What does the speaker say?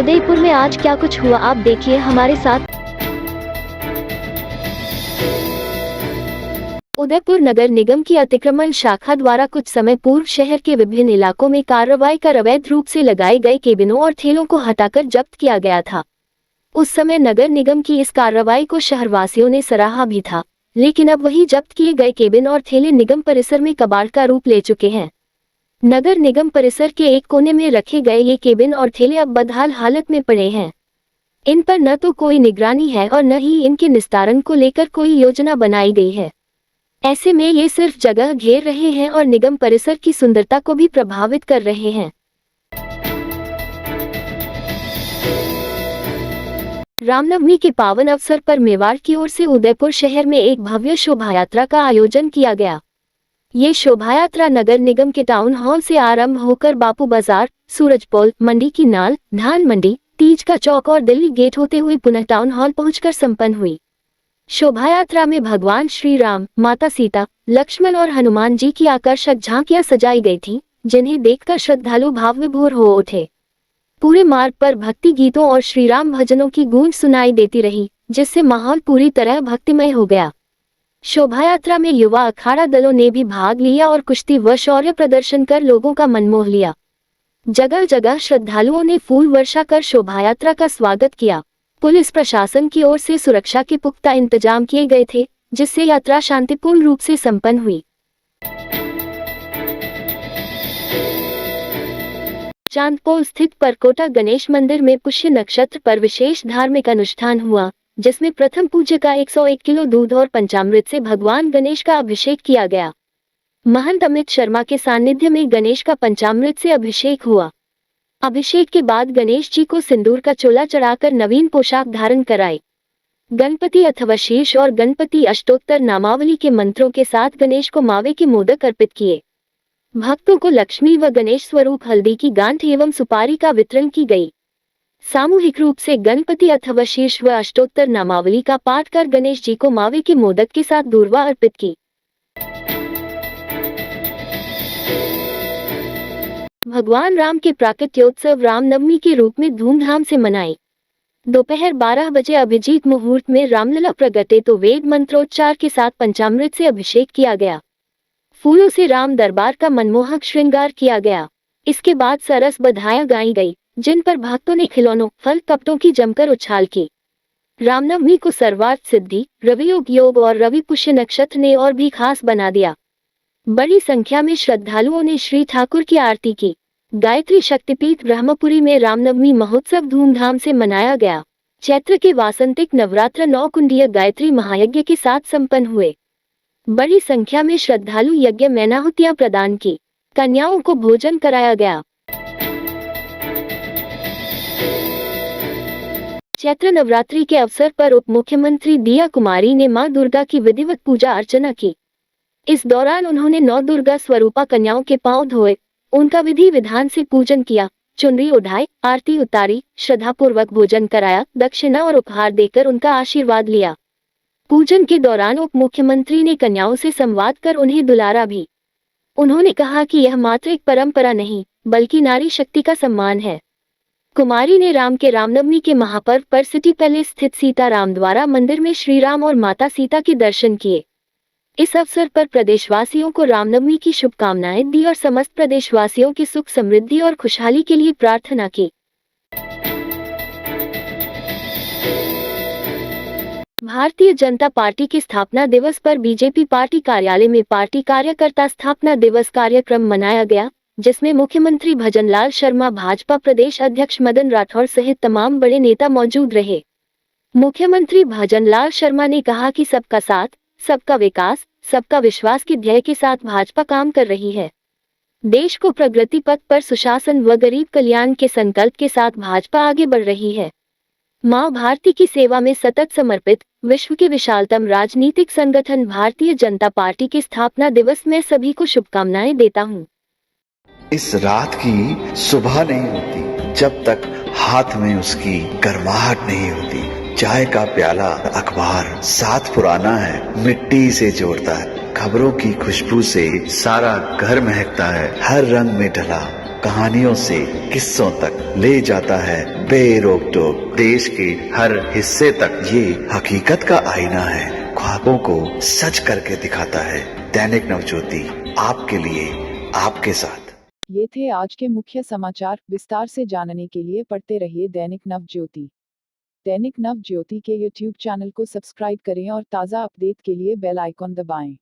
उदयपुर में आज क्या कुछ हुआ, आप देखिए हमारे साथ। उदयपुर नगर निगम की अतिक्रमण शाखा द्वारा कुछ समय पूर्व शहर के विभिन्न इलाकों में कार्रवाई कर अवैध रूप से लगाए गए केबिनों और ठेलों को हटाकर जब्त किया गया था। उस समय नगर निगम की इस कार्रवाई को शहरवासियों ने सराहा भी था, लेकिन अब वही जब्त किए गए केबिन और ठेले निगम परिसर में कबाड़ का रूप ले चुके हैं। नगर निगम परिसर के एक कोने में रखे गए ये केबिन और ठेले अब बदहाल हालत में पड़े हैं। इन पर न तो कोई निगरानी है और न ही इनके निस्तारण को लेकर कोई योजना बनाई गई है। ऐसे में ये सिर्फ जगह घेर रहे हैं और निगम परिसर की सुंदरता को भी प्रभावित कर रहे हैं। रामनवमी के पावन अवसर पर मेवाड़ की ओर से उदयपुर शहर में एक भव्य शोभायात्रा का आयोजन किया गया। ये शोभायात्रा नगर निगम के टाउन हॉल से आरंभ होकर बापू बाजार, सूरजपोल, मंडी की नाल, धान मंडी, तीज का चौक और दिल्ली गेट होते हुए पुनः टाउन हॉल पहुंचकर संपन्न हुई। शोभायात्रा में भगवान श्री राम, माता सीता, लक्ष्मण और हनुमान जी की आकर्षक झांकियां सजाई गई थीं, जिन्हें देखकर श्रद्धालु भाव विभोर हो उठे। पूरे मार्ग पर भक्ति गीतों और श्री राम भजनों की गूंज सुनाई देती रही, जिससे माहौल पूरी तरह भक्तिमय हो गया। शोभायात्रा में युवा अखाड़ा दलों ने भी भाग लिया और कुश्ती व शौर्य प्रदर्शन कर लोगों का मन मोह लिया। जगह जगह श्रद्धालुओं ने फूल वर्षा कर शोभायात्रा का स्वागत किया। पुलिस प्रशासन की ओर से सुरक्षा के पुख्ता इंतजाम किए गए थे, जिससे यात्रा शांतिपूर्ण रूप से संपन्न हुई। चांदपोल स्थित परकोटा गणेश मंदिर में पुष्य नक्षत्र पर विशेष धार्मिक अनुष्ठान हुआ, जिसमें प्रथम पूज्य का 101 किलो दूध और पंचामृत से भगवान गणेश का अभिषेक किया गया। महंत अमित शर्मा के सानिध्य में गणेश का पंचामृत से अभिषेक हुआ। अभिषेक के बाद गणेश जी को सिंदूर का चोला चढ़ाकर नवीन पोशाक धारण कराई। गणपति अथवा शीर्ष और गणपति अष्टोत्तर नामावली के मंत्रों के साथ गणेश को मावे के मोदक अर्पित किए। भक्तों को लक्ष्मी व गणेश स्वरूप हल्दी की गांठ एवं सुपारी का वितरण की गई। सामूहिक रूप से गणपति अथवा शीर्ष व अष्टोत्तर नामावली का पाठ कर गणेश जी को मावे के मोदक के साथ दूर्वा अर्पित की। भगवान राम के प्राकट्योत्सव रामनवमी के रूप में धूमधाम से मनाई। दोपहर 12 बजे अभिजीत मुहूर्त में रामलला प्रगटे तो वेद मंत्रोच्चार के साथ पंचामृत से अभिषेक किया गया। फूलों से राम दरबार का मनमोहक श्रृंगार किया गया। इसके बाद सरस बधाइयां गाई गई, जिन पर भक्तों ने खिलौनों, फल कपटों की जमकर उछाल की। रामनवमी को सर्वार्थ सिद्धि, रवियोग योग और रवि पुष्य नक्षत्र ने और भी खास बना दिया। बड़ी संख्या में श्रद्धालुओं ने श्री ठाकुर की आरती की। गायत्री शक्तिपीठ ब्रह्मपुरी में रामनवमी महोत्सव धूमधाम से मनाया गया। चैत्र के वासंतिक नवरात्र 9 कुंडीय गायत्री महायज्ञ के साथ संपन्न हुए। बड़ी संख्या में श्रद्धालु यज्ञ में आहुतियां प्रदान की। कन्याओं को भोजन कराया गया। चैत्र नवरात्रि के अवसर पर उप मुख्यमंत्री दिया कुमारी ने मां दुर्गा की विधिवत पूजा अर्चना की। इस दौरान उन्होंने 9 दुर्गा स्वरूपा कन्याओं के पांव धोए, उनका विधि विधान से पूजन किया, चुनरी उठाई, आरती उतारी, श्रद्धापूर्वक भोजन कराया, दक्षिणा और उपहार देकर उनका आशीर्वाद लिया। पूजन के दौरान उप मुख्यमंत्री ने कन्याओं से संवाद कर उन्हें दुलारा भी। उन्होंने कहा कि यह मात्र एक परंपरा नहीं, बल्कि नारी शक्ति का सम्मान है। कुमारी ने राम के रामनवमी के महापर्व पर सिटी पैलेस स्थित सीताराम द्वारा मंदिर में श्री राम और माता सीता के दर्शन किए। इस अवसर पर प्रदेशवासियों को रामनवमी की शुभकामनाएं दी और समस्त प्रदेशवासियों की सुख समृद्धि और खुशहाली के लिए प्रार्थना की। भारतीय जनता पार्टी के स्थापना दिवस पर बीजेपी पार्टी कार्यालय में पार्टी कार्यकर्ता स्थापना दिवस कार्यक्रम मनाया गया, जिसमें मुख्यमंत्री भजनलाल शर्मा, भाजपा प्रदेश अध्यक्ष मदन राठौर सहित तमाम बड़े नेता मौजूद रहे। मुख्यमंत्री भजनलाल शर्मा ने कहा कि सबका साथ, सबका विकास, सबका विश्वास के ध्येय के साथ भाजपा काम कर रही है। देश को प्रगति पथ पर सुशासन व गरीब कल्याण के संकल्प के साथ भाजपा आगे बढ़ रही है। मां भारती की सेवा में सतत समर्पित विश्व के विशालतम राजनीतिक संगठन भारतीय जनता पार्टी के स्थापना दिवस में सभी को शुभकामनाएं देता हूं। इस रात की सुबह नहीं होती जब तक हाथ में उसकी गर्माहट नहीं होती। चाय का प्याला, अखबार साथ पुराना है, मिट्टी से जोड़ता है। खबरों की खुशबू से सारा घर महकता है। हर रंग में ढला कहानियों से किस्सों तक ले जाता है बेरोक टोक। देश के हर हिस्से तक ये हकीकत का आईना है, ख्वाबों को सच करके दिखाता है। दैनिक नवज्योति, आपके लिए, आपके साथ। ये थे आज के मुख्य समाचार। विस्तार से जानने के लिए पढ़ते रहिए दैनिक नवज्योति। दैनिक नवज्योति के YouTube चैनल को सब्सक्राइब करें और ताज़ा अपडेट के लिए बेल आइकॉन दबाएं।